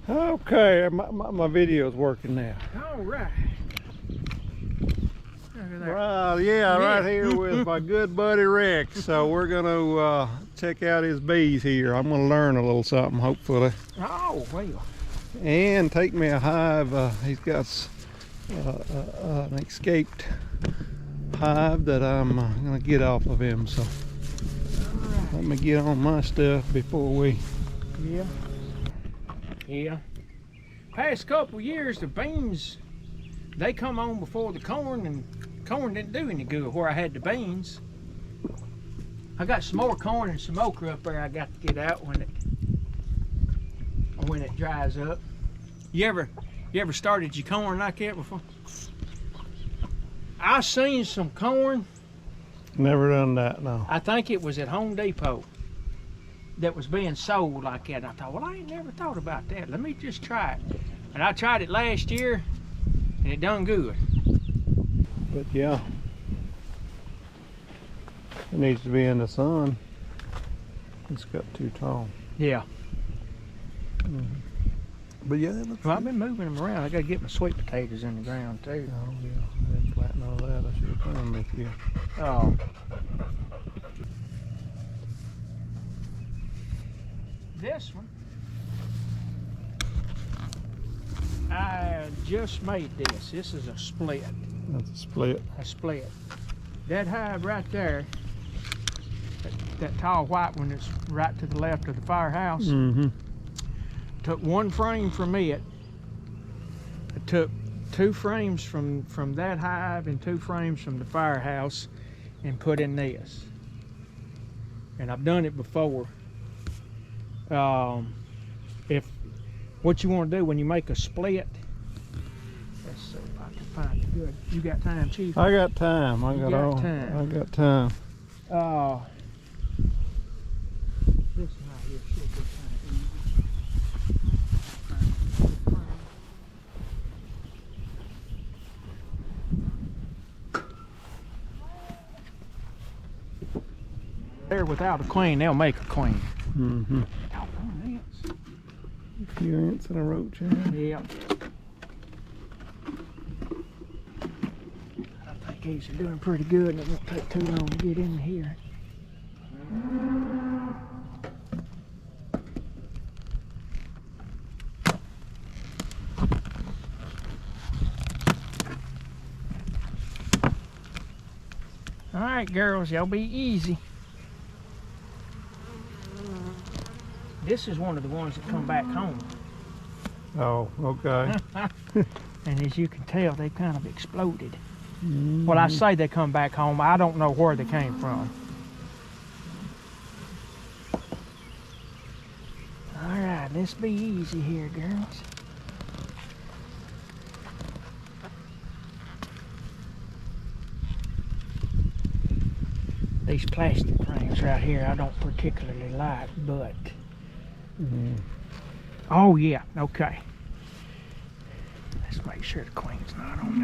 Okay, my video's working now. All right. Right, yeah, right here with my good buddy Rex. So we're gonna check out his bees here. I'm gonna learn a little something, hopefully. Oh, well. And take me a hive. He's got an escaped hive that I'm gonna get off of him. So let me get on my stuff before we. Yeah. Past couple years, the beans, they come on before the corn, and corn didn't do any good where I had the beans. I got some more corn and some okra up there I got to get out when it dries up. You ever started your corn like that before? I seen some corn. Never done that, no. I think it was at Home Depot that was being sold like that. And I thought, well, I ain't never thought about that. Let me just try it. And I tried it last year, and it done good. But yeah, it needs to be in the sun. It's got too tall. Yeah. But yeah, it looks Well, I've been moving them around. I got to get my sweet potatoes in the ground too. Oh yeah, I didn't flatten all that. I should have done with you. Oh. This one, I just made this. This is a split. That's a split. A split. That hive right there, that tall white one that's right to the left of the firehouse, took one frame from it. I took 2 frames from that hive and 2 frames from the firehouse and put in this. And I've done it before. If what you want to do when you make a split, let's see if I can find it good. You got time, Chief? I got time. I got time. This one right here should be kind of easy. There, without a queen, they'll make a queen. A few ants and a roach. Yeah. I think these are doing pretty good, and it won't take too long to get in here. All right, girls, y'all be easy. This is one of the ones that come back home. Oh, okay. And as you can tell, they kind of exploded. Well, I say they come back home. I don't know where they came from. All right, let's be easy here, girls. These plastic frames right here, I don't particularly like, but oh yeah, okay. Let's make sure the queen's not on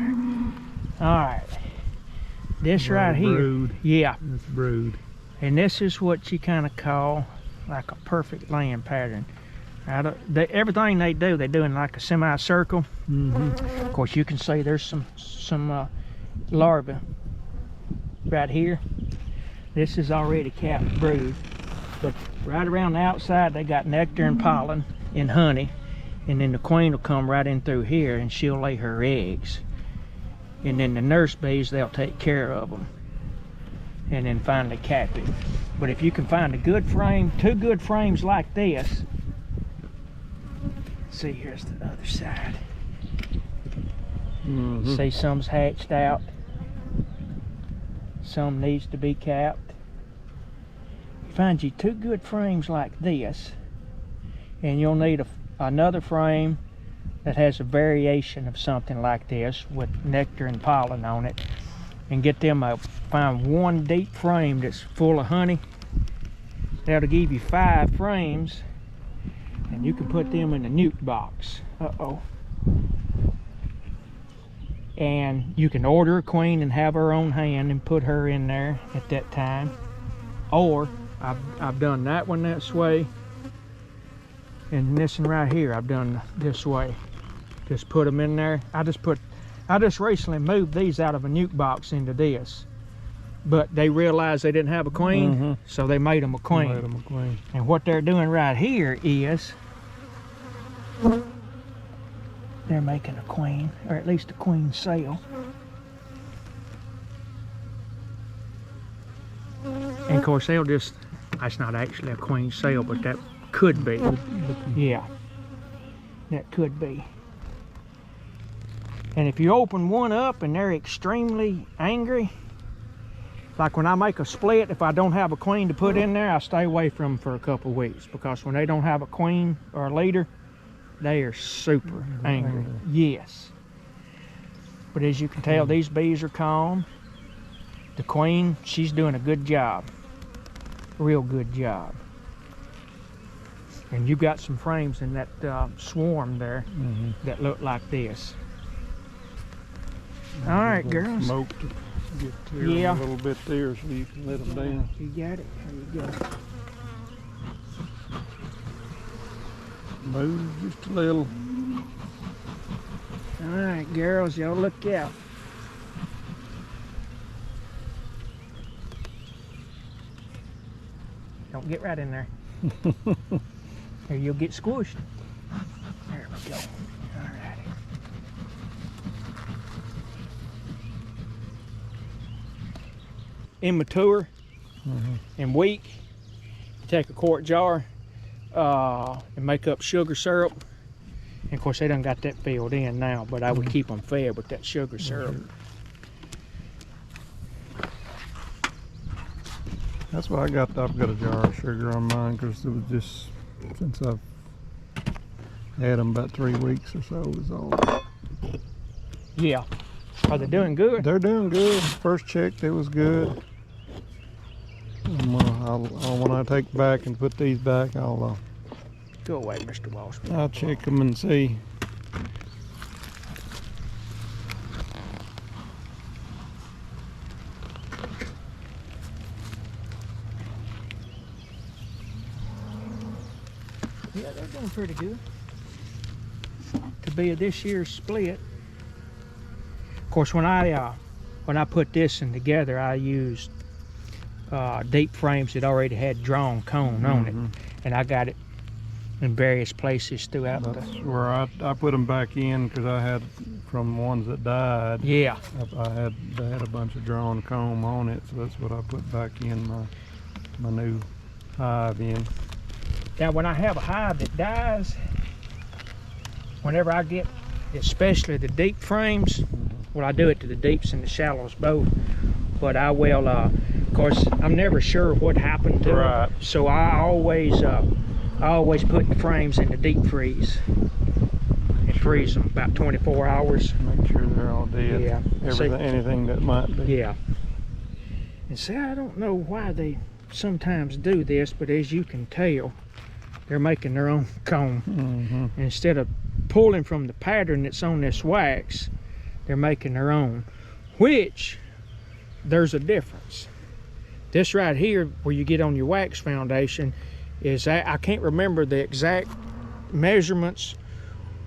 there. All right, this right here, brood. Yeah, It's brood. and this is what you kind of call like a perfect laying pattern. Everything they do in like a semicircle. Of course, you can see there's some larvae right here. This is already capped brood, but right around the outside they got nectar and pollen and honey, and then the queen will come right in through here and she'll lay her eggs, and then the nurse bees, they'll take care of them and then finally cap it. But if you can find a good frame, 2 good frames like this, see, here's the other side. See, some's hatched out, some needs to be capped. Find you 2 good frames like this, and you'll need another frame that has a variation of something like this with nectar and pollen on it, and get them find 1 deep frame that's full of honey. That'll give you 5 frames, and you can put them in the nuke box. And you can order a queen and have her on hand and put her in there at that time. Or I've done that one that way, And this one right here, I've done this way. Just put them in there. I just recently moved these out of a nuke box into this. But they realized they didn't have a queen, so they made them a queen. Made them a queen. And what they're doing right here is they're making a queen, or at least a queen cell. And of course they'll just, that's not actually a queen cell, but that could be. Yeah, that could be. And if you open one up and they're extremely angry, like when I make a split, if I don't have a queen to put in there, I stay away from them for a couple weeks, because when they don't have a queen or a leader, they are super angry. Yes. But as you can tell, these bees are calm. The queen, she's doing a good job. Real good job. And you've got some frames in that swarm there that look like this. All right, girls. Smoke to get clear a little bit there so you can let them down. You got it. There you go. Move just a little. All right, girls, y'all look out. Don't get right in there. Or you'll get squished. There we go. All right. Immature and weak, you take a quart jar and make up sugar syrup. And of course they done got that filled in now, but I would keep them fed with that sugar syrup. That's why I've got a jar of sugar on mine, because it was just, since I've had them about 3 weeks or so is all. Yeah. Are they doing good? They're doing good. First check, it was good. When I take back and put these back, I'll Go away, Mr. Walshman. I'll check them and see. Yeah, they're doing pretty good. To be a this year's split. Of course, when I put this in together, I used deep frames that already had drawn cone on it, and I got it in various places throughout. That's where I put them back in, because I had, from ones that died. Yeah. They had a bunch of drawn comb on it, so that's what I put back in my new hive in. Now, when I have a hive that dies, whenever I get, especially the deep frames, well, I do it to the deeps and the shallows both, but I will, of course, I'm never sure what happened to them, so I always put the frames in the deep freeze and freeze them about 24 hours. Make sure they're all dead. Yeah. Anything that might be. Yeah. And see, I don't know why they sometimes do this, but as you can tell, they're making their own comb. And instead of pulling from the pattern that's on this wax, they're making their own, which there's a difference. This right here, where you get on your wax foundation, is I can't remember the exact measurements,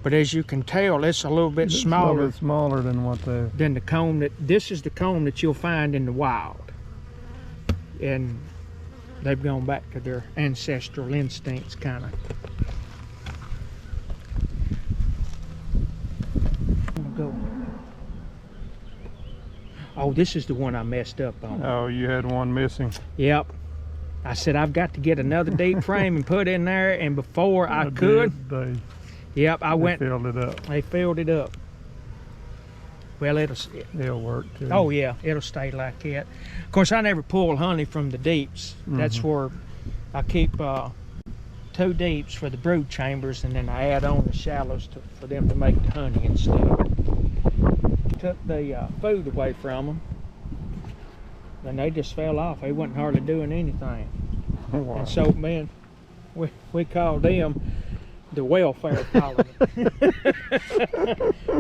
but as you can tell, it's a little bit smaller. A little bit smaller than what they. Than the comb that. This is the comb that you'll find in the wild, and they've gone back to their ancestral instincts, kind of. Go. Oh, this is the one I messed up on. Oh, you had one missing. Yep. I said I've got to get another deep frame and put in there, and before I could, yep, I went. They filled it up. They filled it up. Well, it'll work too. Oh yeah, it'll stay like that. Of course, I never pull honey from the deeps. That's where I keep 2 deeps for the brood chambers, and then I add on the shallows for them to make the honey and stuff. Took the food away from them, and they just fell off. They wasn't hardly doing anything. Wow. And so, man, we called them the welfare colony.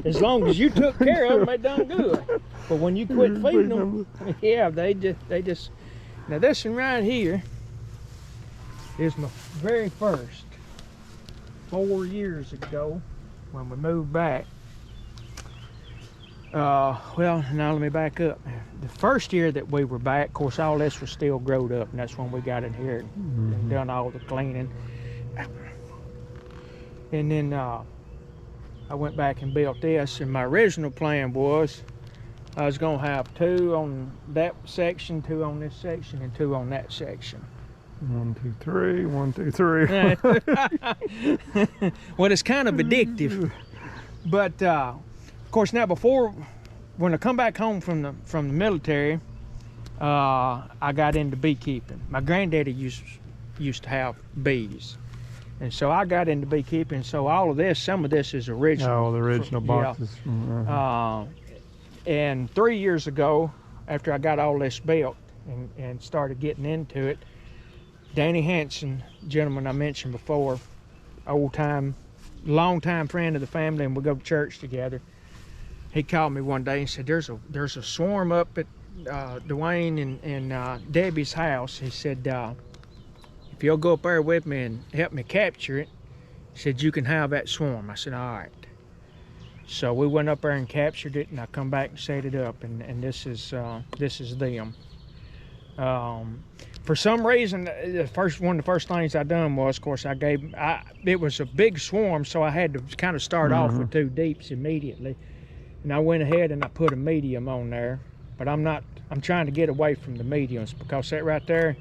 As long as you took care of them, they done good. But when you quit feeding them, yeah, they just. Now this one right here is my very first 4 years ago when we moved back. Well, now let me back up. The first year that we were back, of course, all this was still growed up, and that's when we got in here and done all the cleaning. And then I went back and built this, and my original plan was I was going to have 2 on that section, 2 on this section, and 2 on that section. 1, 2, 3. 1, 2, 3. Well, it's kind of addictive, but of course now when I come back home from the military, I got into beekeeping. My granddaddy used to have bees, and so I got into beekeeping. So all of this, some of this is original. Oh, the original boxes. Yeah. And 3 years ago, after I got all this built and started getting into it, Danny Hanson, gentleman I mentioned before, long-time friend of the family, and we go to church together. He called me one day and said, there's a swarm up at Dwayne and Debbie's house. He said, if you'll go up there with me and help me capture it, he said, you can have that swarm. I said, all right. So we went up there and captured it, and I come back and set it up, and this is them. For some reason, one of the first things I done was, of course, it was a big swarm, so I had to kind of start off with 2 deeps immediately. And I went ahead and I put a medium on there, but I'm trying to get away from the mediums, because that right there,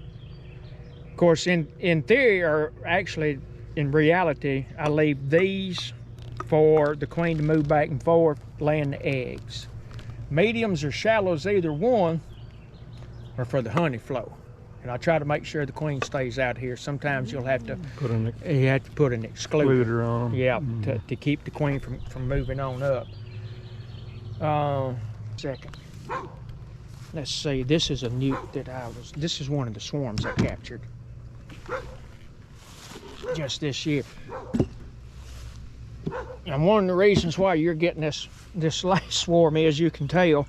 of course, in theory, or actually in reality, I leave these for the queen to move back and forth, laying the eggs. Mediums or shallows, either one, are for the honey flow. And I try to make sure the queen stays out here. Sometimes you'll have to put an excluder on them. Yeah, to keep the queen from moving on up. Second. Let's see, this is a newt this is one of the swarms I captured just this year. And one of the reasons why you're getting this last swarm is, you can tell,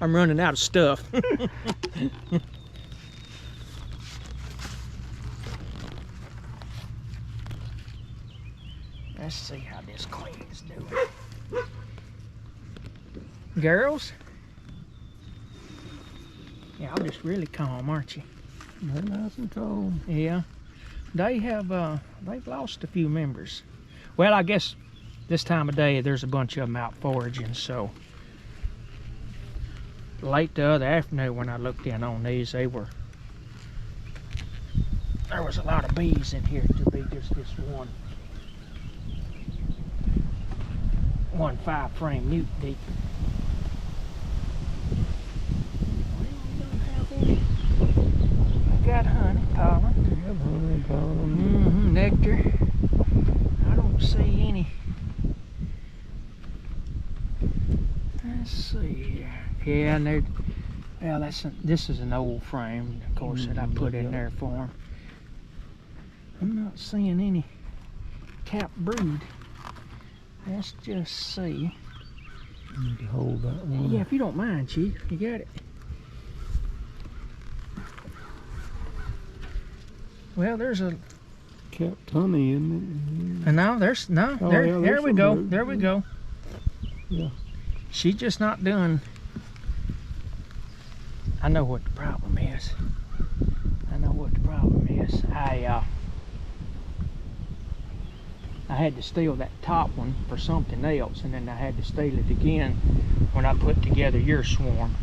I'm running out of stuff. Let's see how this queen is doing. Girls? Y'all just really calm, aren't you? They're nice and calm. Yeah. They've lost a few members. Well, I guess this time of day there's a bunch of them out foraging, so late the other afternoon when I looked in on these, there was a lot of bees in here to be just this one 5-frame newt deep. I got honey, pollen. Nectar. I don't see any. Let's see here. Yeah, and well, this is an old frame, of course, that I put in there for them. I'm not seeing any cap brood. Let's just see. You need to hold that one. Yeah, if you don't mind, Chief, you got it. Well, there's a capped honey in it. And now there we go. Brood. There we go. Yeah. She's just not doing. I know what the problem is. I had to steal that top one for something else, and then I had to steal it again when I put together your swarm.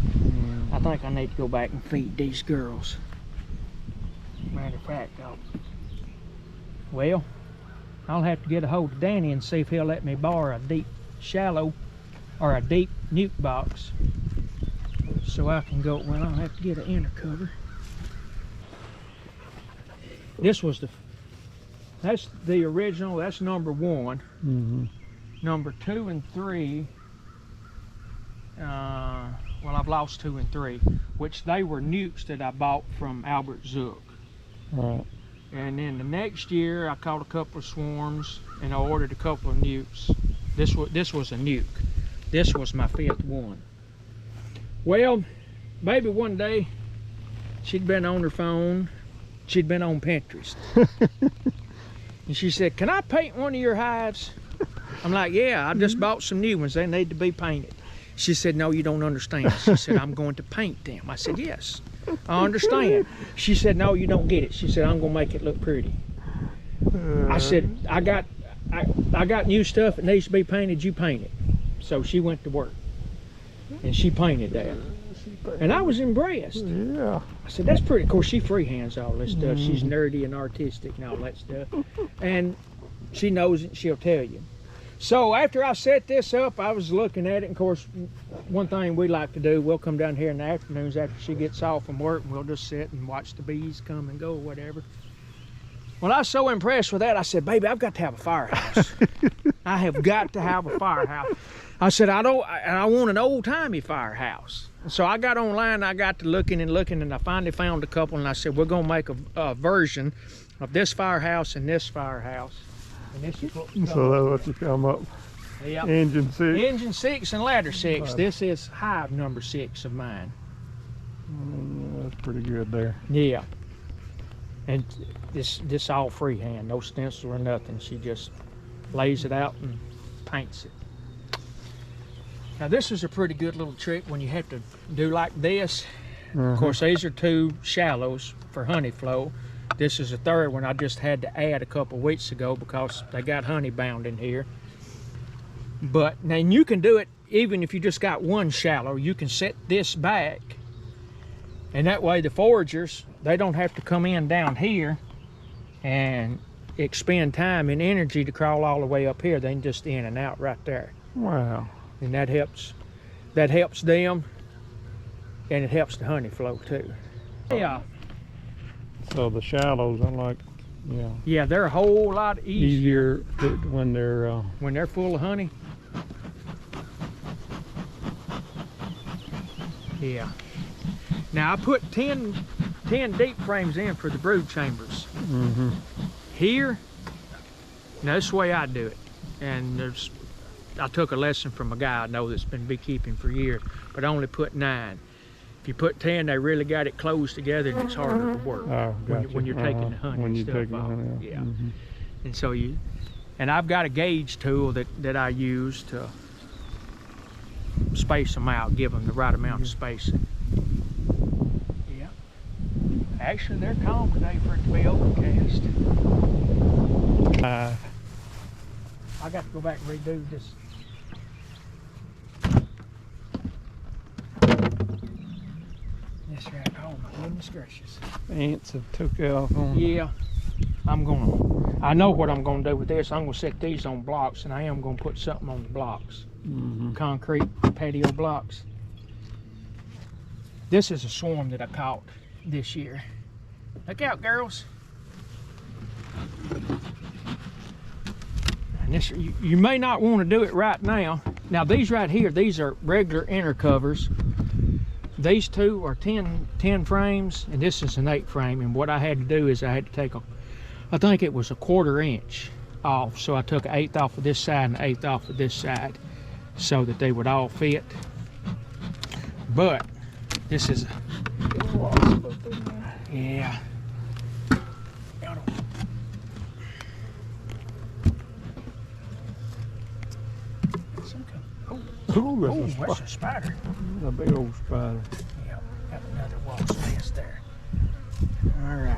I think I need to go back and feed these girls. Matter of fact, well, I'll have to get a hold of Danny and see if he'll let me borrow a deep shallow or a deep newt box, so I can go. Well, I'll have to get an inner cover. That's the original. That's number 1. Number 2 and 3. Well, I've lost 2 and 3, which they were newts that I bought from Albert Zook. Right. And then the next year, I caught a couple of swarms, and I ordered a couple of newts. This was a nuke. This was my 5th one. Well, baby, one day, she'd been on her phone. She'd been on Pinterest. And she said, can I paint one of your hives? I'm like, yeah, I just bought some new ones. They need to be painted. She said, no, you don't understand. She said, I'm going to paint them. I said, yes, I understand. She said, no, you don't get it. She said, I'm going to make it look pretty. I said, I got new stuff that needs to be painted. You paint it. So she went to work and she painted that. And I was impressed. Yeah. I said, that's pretty. Of course, she freehands all this stuff. She's nerdy and artistic and all that stuff. And she knows it, she'll tell you. So after I set this up, I was looking at it. And of course, one thing we like to do, we'll come down here in the afternoons after she gets off from work, and we'll just sit and watch the bees come and go or whatever. Well, I was so impressed with that, I said, baby, I've got to have a firehouse. I have got to have a firehouse. I said, I want an old-timey firehouse. So I got online, I got to looking, and I finally found a couple, and I said, we're gonna make a version of this firehouse and this firehouse. And this is what So that's what you come up. Yep. Engine 6. Engine 6 and ladder 6. This is hive number 6 of mine. That's pretty good there. Yeah. And this all freehand, no stencil or nothing. She just lays it out and paints it. Now this is a pretty good little trick when you have to do like this. Of course, these are 2 shallows for honey flow. This is a 3rd one I just had to add a couple weeks ago because they got honey bound in here. But now you can do it even if you just got 1 shallow. You can set this back, and that way the foragers, they don't have to come in down here and expend time and energy to crawl all the way up here. They can just in and out right there. Wow. And that helps them, and it helps the honey flow too. Yeah. So the shallows are like, yeah. Yeah, they're a whole lot easier when they're full of honey. Yeah. Now I put 10 deep frames in for the brood chambers. Here, now this is the way I do it. And I took a lesson from a guy I know that's been beekeeping for years, but I only put 9. If you put 10, they really got it closed together, and it's harder to work when you're taking the honey and stuff off. Yeah. And so and I've got a gauge tool that I use to space them out, give them the right amount of spacing. Yeah. Actually, they're calm today for it to be overcast. I got to go back and redo this. That's right. Oh my goodness gracious. Ants have took off on. Yeah. I know what I'm gonna do with this. I'm gonna set these on blocks, and I am gonna put something on the blocks. Concrete patio blocks. This is a swarm that I caught this year. Look out, girls. And this, you may not want to do it right now. Now these right here, these are regular inner covers. These 2 are 10 frames, and this is an 8 frame. And what I had to do is I had to take I think it was a 1/4 inch off. So I took 1/8 off of this side and 1/8 off of this side so that they would all fit. But this is, yeah. Ooh, that's a spider. A big old spider. Yeah, got another wasp nest there. All right.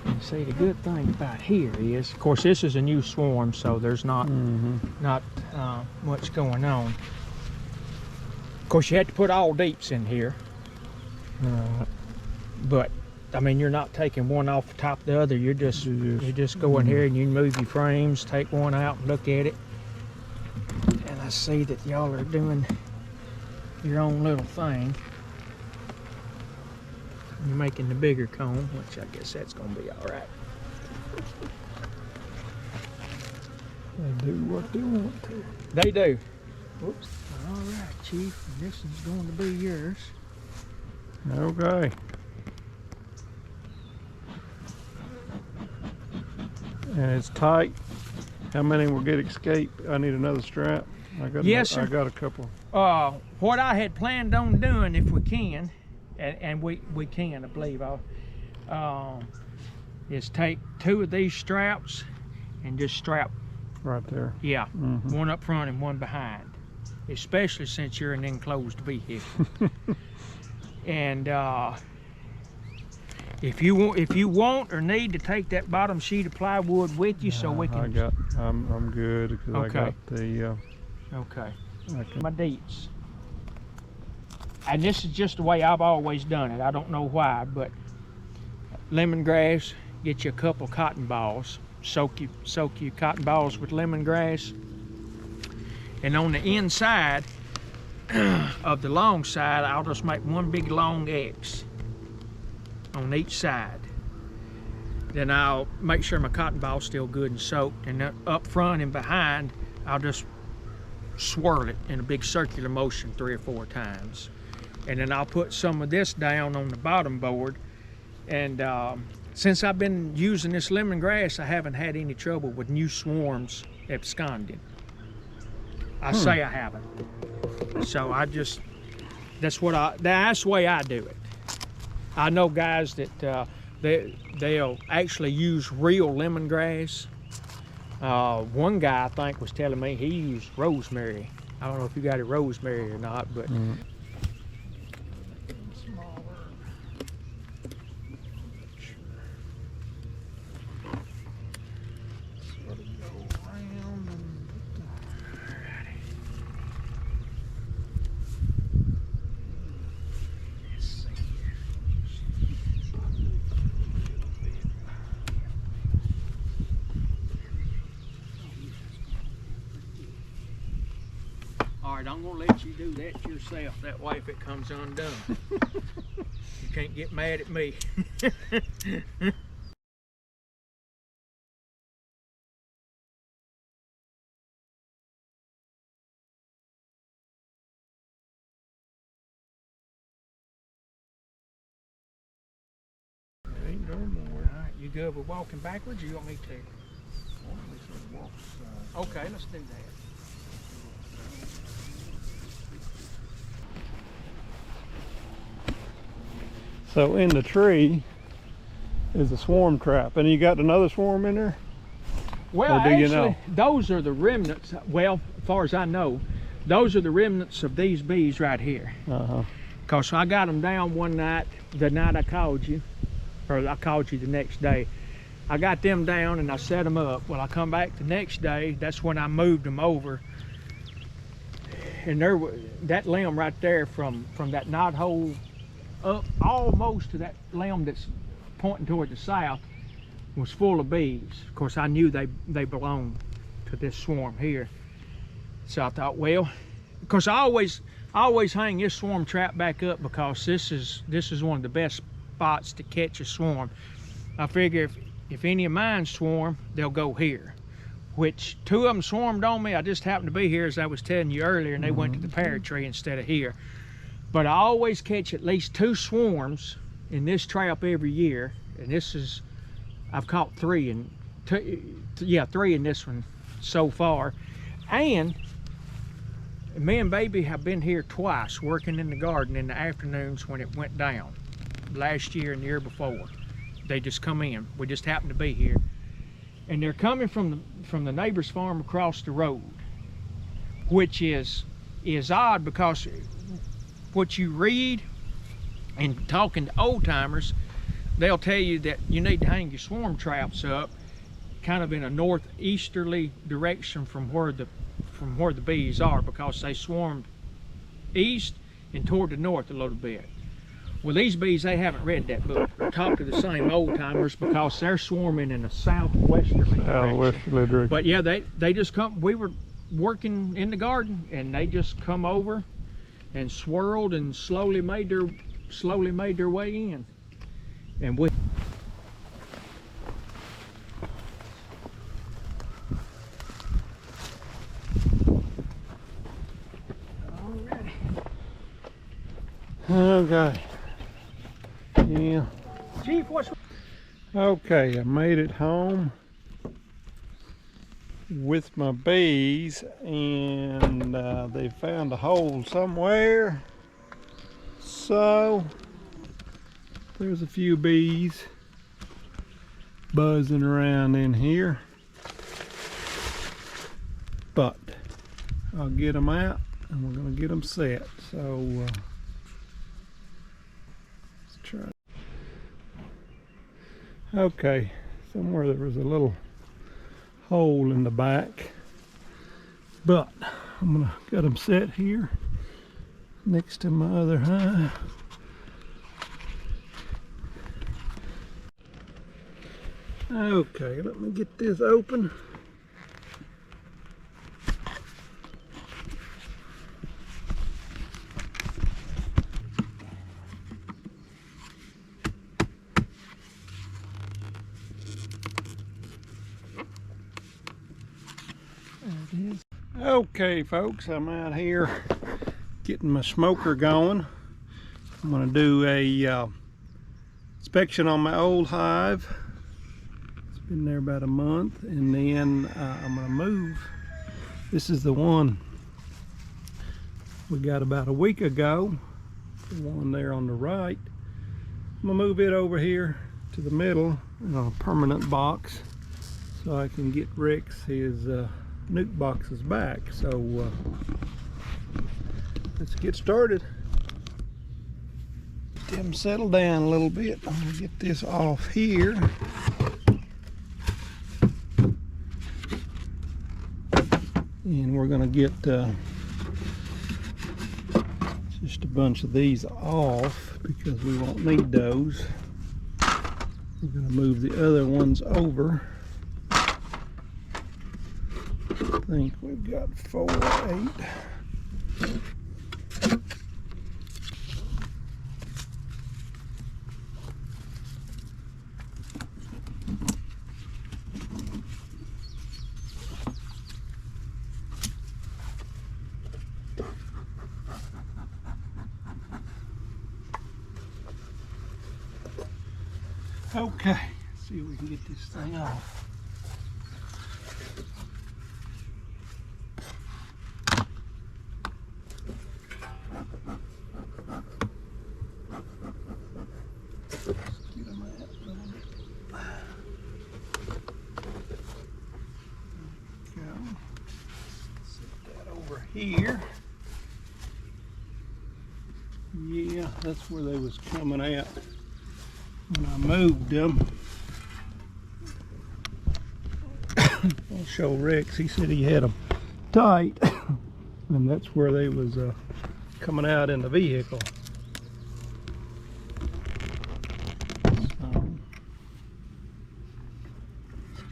And see, the good thing about here is, of course, this is a new swarm, so there's not much going on. Of course, you had to put all deeps in here. But I mean, you're not taking one off the top of the other. You just go in here and you move your frames, take one out and look at it. And I see that y'all are doing your own little thing. You're making the bigger cone, which I guess that's gonna be all right. They do what they want to. They do. Whoops. All right, Chief, this is going to be yours. Okay. And it's tight. How many will get escaped? I need another strap. Yes, sir. I got a couple. What I had planned on doing, if we can, and we can, I believe. Is take 2 of these straps and just strap Right there. Yeah, one up front and one behind, especially since you're an enclosed vehicle. And if you want or need to take that bottom sheet of plywood with you, so we can. I'm good because Okay. I got the. Okay. Okay. My deets. And this is just the way I've always done it. I don't know why, but lemongrass. Get you a couple cotton balls. Soak your cotton balls with lemongrass, and on the inside of the long side, I'll just make one big long X on each side. Then I'll make sure my cotton ball's still good and soaked, and then up front and behind, I'll just swirl it in a big circular motion 3 or 4 times, and then I'll put some of this down on the bottom board. And since I've been using this lemongrass, I haven't had any trouble with new swarms absconding. I say I haven't. So that's the way I do it. I know guys that they'll actually use real lemongrass. One guy I think was telling me he used rosemary. I don't know if you got it rosemary or not, but I'm gonna let you do that yourself. That way, if it comes undone, you can't get mad at me. Ain't no more. All right, you good with walking backwards, or you want me to? Okay, let's do that. So in the tree is a swarm trap, and you got another swarm in there? Well, or do actually, you know? those are the remnants. Well, as far as I know, those are the remnants of these bees right here. Because I got them down one night, the night I called you, or I called you the next day. I got them down and I set them up. Well, I come back the next day, that's when I moved them over. And there, that limb right there from that knot hole up almost to that limb that's pointing toward the south was full of bees. Of course, I knew they belonged to this swarm here. So I thought, well, because I always hang this swarm trap back up because this is one of the best spots to catch a swarm. I figure if any of mine swarm, they'll go here. Which 2 of them swarmed on me. I just happened to be here, as I was telling you earlier, and they went to the pear tree instead of here. But I always catch at least 2 swarms in this trap every year, and I've caught 3 in 3 in this one so far. And me and baby have been here twice working in the garden in the afternoons when it went down, last year and the year before. They just come in. We just happened to be here, and they're coming from the neighbor's farm across the road, which is odd because what you read and talking to old timers, they'll tell you that you need to hang your swarm traps up kind of in a northeasterly direction from where the bees are, because they swarm east and toward the north a little bit. Well, these bees, they haven't read that book or talked to the same old timers because they're swarming in a southwesterly direction. But yeah, they just come. We were working in the garden and they just come over and swirled and slowly made their way in. And we Okay. Yeah. Chief, what's Okay, I made it home with my bees, and they found a hole somewhere. So there's a few bees buzzing around in here, but I'll get them out and we're going to get them set. So let's try. Okay, somewhere there was a little hole in the back, but I'm going to get them set here next to my other hive. Okay, let me get this open. There it is. Okay, folks, I'm out here getting my smoker going. I'm going to do a inspection on my old hive. Been there about a month, and then I'm gonna move. This is the one we got about a week ago, the one there on the right. I'm gonna move it over here to the middle in a permanent box so I can get Rex his nuke boxes back. So let's get started. Get them settled down a little bit. I'm gonna get this off here. And we're going to get just a bunch of these off because we won't need those. We're going to move the other ones over. I think we've got 4 or 8. Okay, let's see if we can get this thing off. Let's get them out a little bit. There we go. Set that over here. Yeah, that's where they was coming out when I moved them. I'll show Rex, he said he had them tight and that's where they was coming out in the vehicle. So,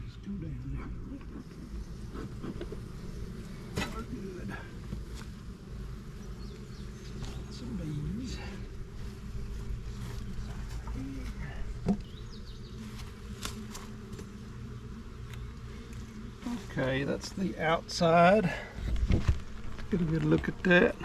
let's go down there. We're good. Some bees. Okay, that's the outside. Get a good look at that.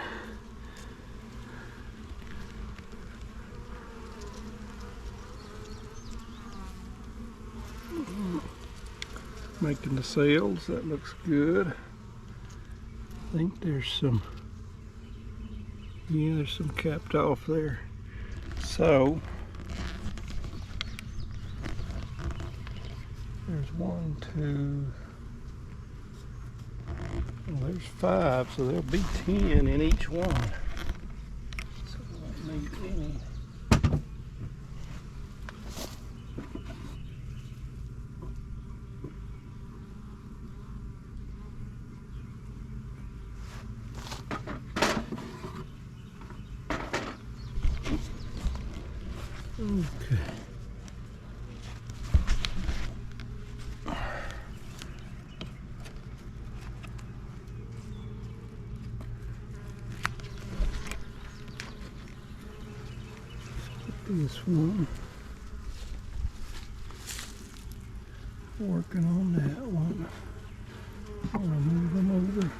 Making the cells, that looks good. I think there's some, yeah, there's some capped off there. So, there's 1, 2, well, there's 5, so there'll be 10 in each one. So we won't need any. Okay. This one. Working on that one. I'm gonna move them over.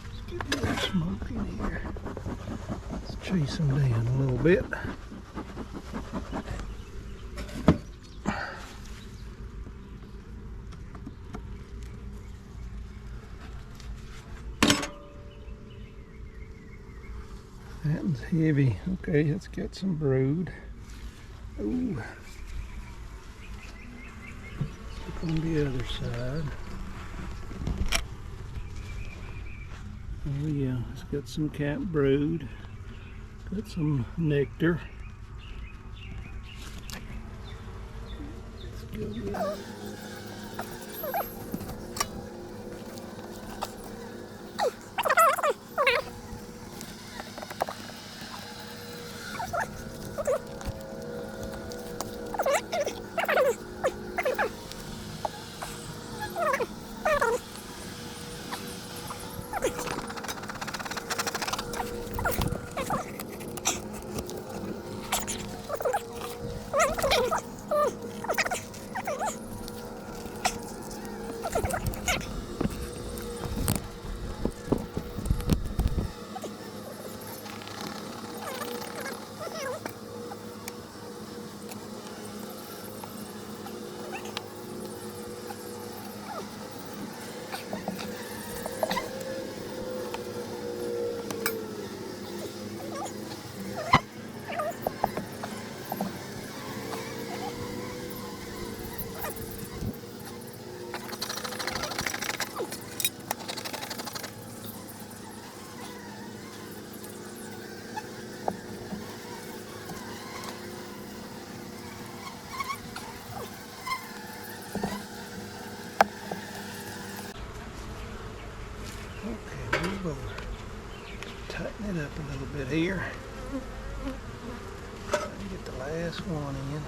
Let's get more smoke in here. Let's chase them down a little bit. one's heavy. Okay, let's get some brood. Ooh. Look on the other side. Oh yeah, it's got some cap brood. Got some nectar. Let's go with it. We'll tighten it up a little bit here. Get the last one in.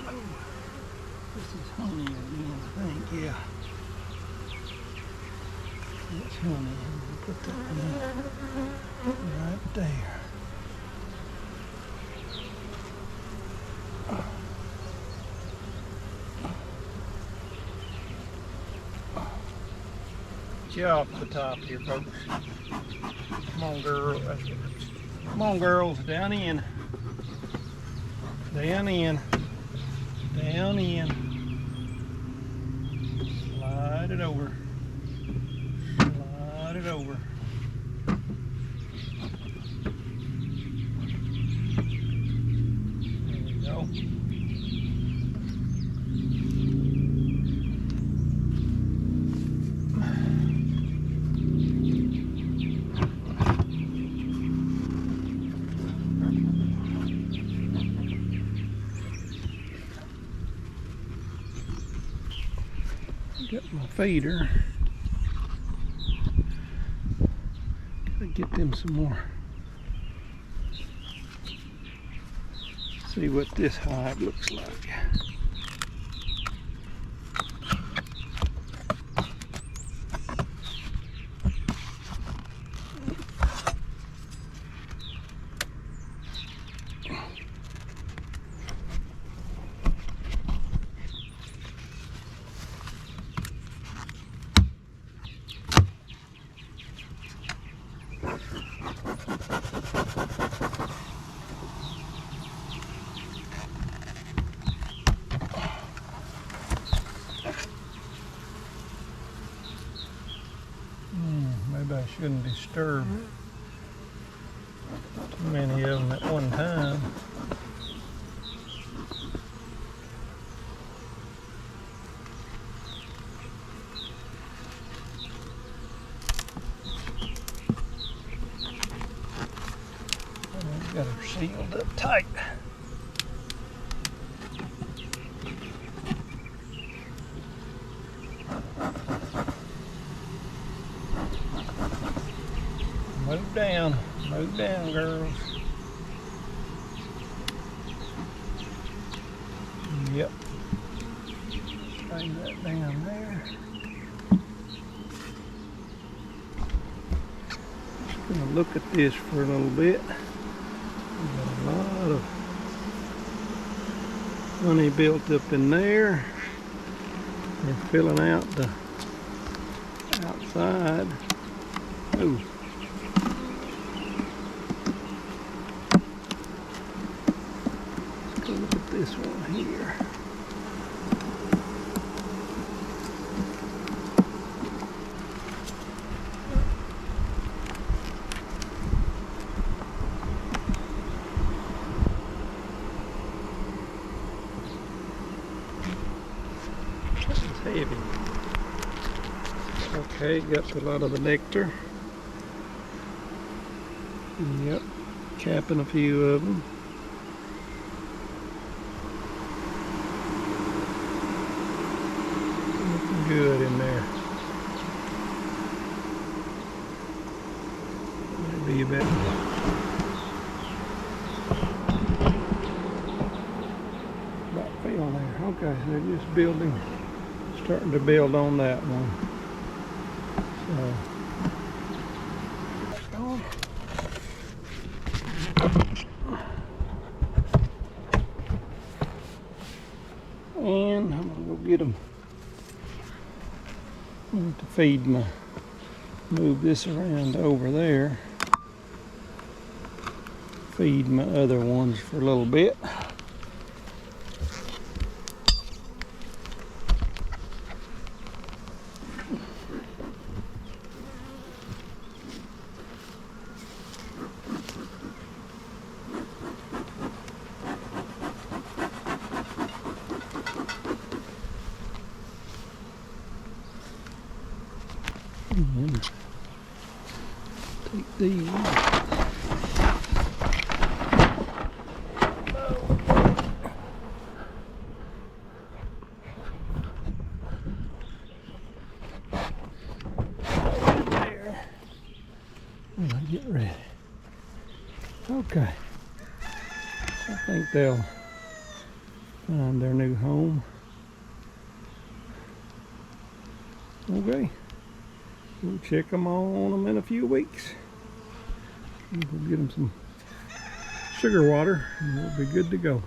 Oh, this is honey again, I think, yeah. That's honey. We'll put that one right there. Get off the top here, folks. Come on, girl. Come on, girls. Down in. Down in. Down in. Slide it over. Slide it over. There we go. Got my feeder. Gotta get them some more. See what this hive looks like. Maybe I shouldn't disturb too many of them at one time. I've got her sealed up tight. Move down, girls. Yep. Tighten that down there. Just gonna look at this for a little bit. We've got a lot of honey built up in there. They're filling out the outside. Ooh. this one here. Heavy. Okay, got a lot of the nectar. Yep, capping a few of them. Looking good in there. Maybe you better. About fell there. Okay, they're just building. Starting to build on that one. And I'm gonna go get them. I need to feed my, move this around over there. Feed my other ones for a little bit. And take these. There. And I'll get ready. Okay. I think they'll find their new home. Okay. We'll check them on them in a few weeks. We'll get them some sugar water and we'll be good to go.